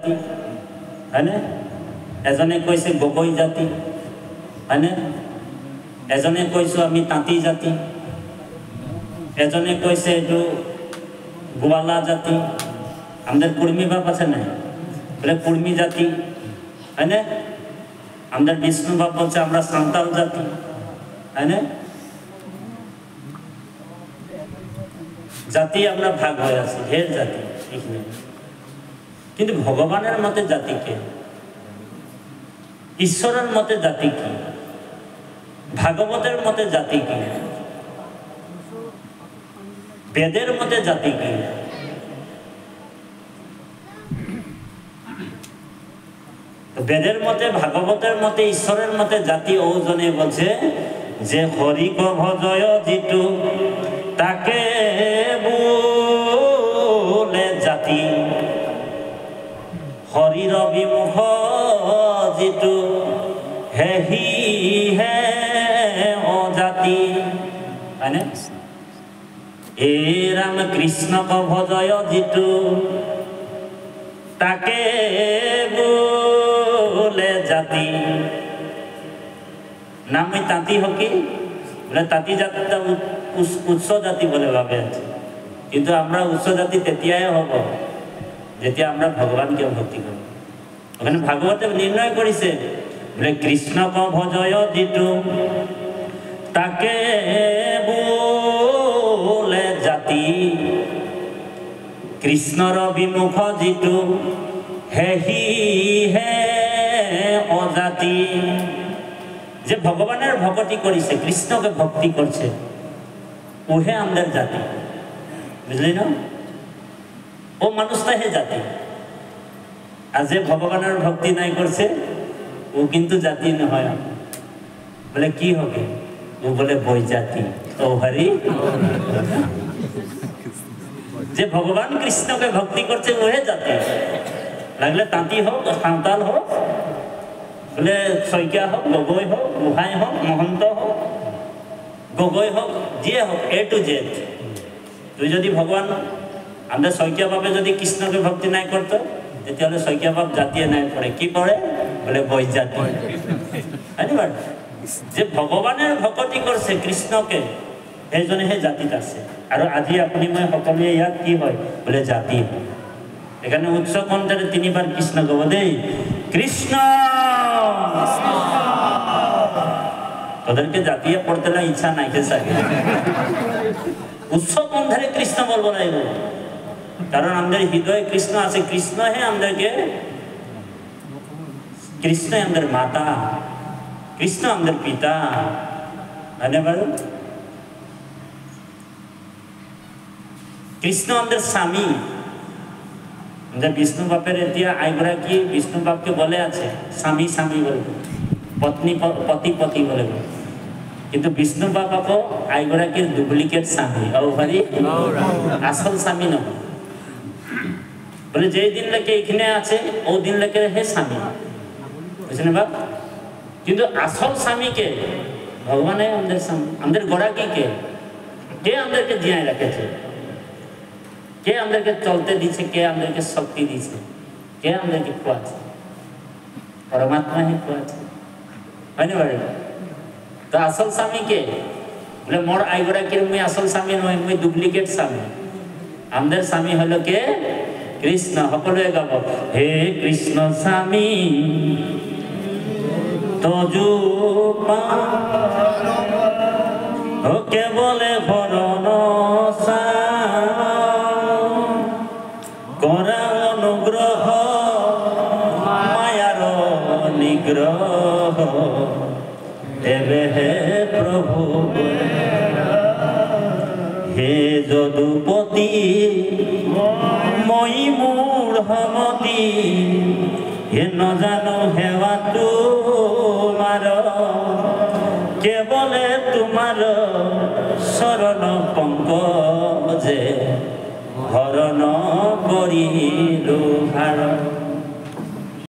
জাতি হয়নে এজনে কৈছে গগৈ জাতি হয়নে এজনে কৈছো আমি তাঁতি জাতি এজনে কৈছে এইটো গোৱালা জাতি আমাদের কুর্মী বাপ আছে না বলে কুর্মী জাতি হয়নে আমাদের বিষ্ণু বাপ বলছে আমরা সাঁওতাল জাতি হয়নে জাতি আমরা ভাগ হয়ে আছি ঢের জাতি এখানে কিন্তু ভগবানের মতে জাতি কে ঈশ্বরের মতে জাতি কি ভাগবতের মতে জাতি কি বেদের মতে জাতি কি বেদের মতে ভাগবতের মতে ঈশ্বরের মতে জাতি ওজনে বলছে যে হরি ক ভজয় জিতু তাকে বলে জাতি হরির বিমুখ জিতু হেহি হে অজাতি হয়নে এ রাম কৃষ্ণ ক ভজয় জিতু তাকে বলে জাতি নাম ওই তাঁতি হকি বলে তাঁতি জাতিটা উচ্চ জাতি বলে ভাবে আছে কিন্তু আমরা উচ্চ জাতি তেতিয়াই হব যেতিয়া আমরা ভগবানকে ভক্তি করব ওখানে ভাগবতে নির্ণয় করেছে বলে কৃষ্ণ ক ভজয় জিতু তাকে বলে জাতি কৃষ্ণর বিমুখ জিতু হেহি হে অজাতি যে ভগবানের ভক্তি করেছে কৃষ্ণকে ভক্তি করছে ওহে আমাদের জাতি বুঝলি না ও মানুষটা হে জাতি আর যে ভগবানের ভক্তি নাই করছে ও কিন্তু জাতি নহয় বলে কি হবে ও বলে বই জাতি ও হরি যে ভগবান কৃষ্ণকে ভক্তি করছে ওহে জাতি লাগলে তাঁতি হোক সাঁওতাল হোক বলে শইকীয়া হোক গগৈ হোক গোহাঁই হোক মহন্ত হোক গগৈ হোক যিয়ে হোক এ টু জেড তুই যদি ভগবান আমাদের শইকীয়া বাপে যদি কৃষ্ণকে ভক্তি নাই করতো তেতিয়াহ'লে শইকীয়া বাপ জাতিয়ে নাই পড়ে কি পড়ে বলে বৈ জাতি যে ভগবানের ভক্তি করছে কৃষ্ণকে সেইজনে সেই জাতিত আছে আর আজি আপনি মই সকলে ইয়াত কি হয় বলে জাতি এখানে উৎসব মন্ত্রে তিনবার কৃষ্ণ কব দেই কৃষ্ণ তোদেরকে জাতীয় পড়তে না ইচ্ছা নাই উৎসব মন্ত্রে কৃষ্ণ বলবো না কারণ আমাদের হৃদয়ে কৃষ্ণ আছে কৃষ্ণ হে আমাদেরকে কৃষ্ণ আমাদের মাতা কৃষ্ণ আমাদের পিতা ধন্যবাদ কৃষ্ণ আমাদের স্বামী আমাদের বিষ্ণু বাপের এতিয়া আইগৰাকী বিষ্ণু বাপকে বলে আছে স্বামী স্বামী বলবে পত্নী পতি পতি বলবে কিন্তু বিষ্ণু বাপ আকৌ আইগৰাকীৰ ডুপ্লিকেট স্বামী ও ভারি আসল স্বামী নহয় বলে যেই দিন লেকে এখানে আছে ও দিন লেকে হে স্বামী বুঝলেন বাপ কিন্তু আসল স্বামীকে ভগবানে আমাদের স্বামী আমাদের গড়াকিকে কে আমাদেরকে জিয়ায় রেখেছে কে আমাদেরকে চলতে দিছে কে আমাদেরকে শক্তি দিছে কে আমাদেরকে খোয়াছে পরমাত্মা হি খোয়াছে হয় না বাড়ি তো আসল স্বামী কে বলে মোর আইগরাকির মুই আসল স্বামী নয় মুই ডুপ্লিকেট স্বামী আমাদের স্বামী হলো কে কৃষ্ণ সকলে গাব হে কৃষ্ণ স্বামী তজু কে বলে ভরণ করা অনুগ্রহ মায়ার নিগ্রহ দেবে হে প্রভু হে যদুপতি মই মূঢ়মতি হে নজানো হেৱা তোমাৰ কেবলে তোমাৰ শৰণ পঙ্কজে হৰণ কৰিলু ভাৰ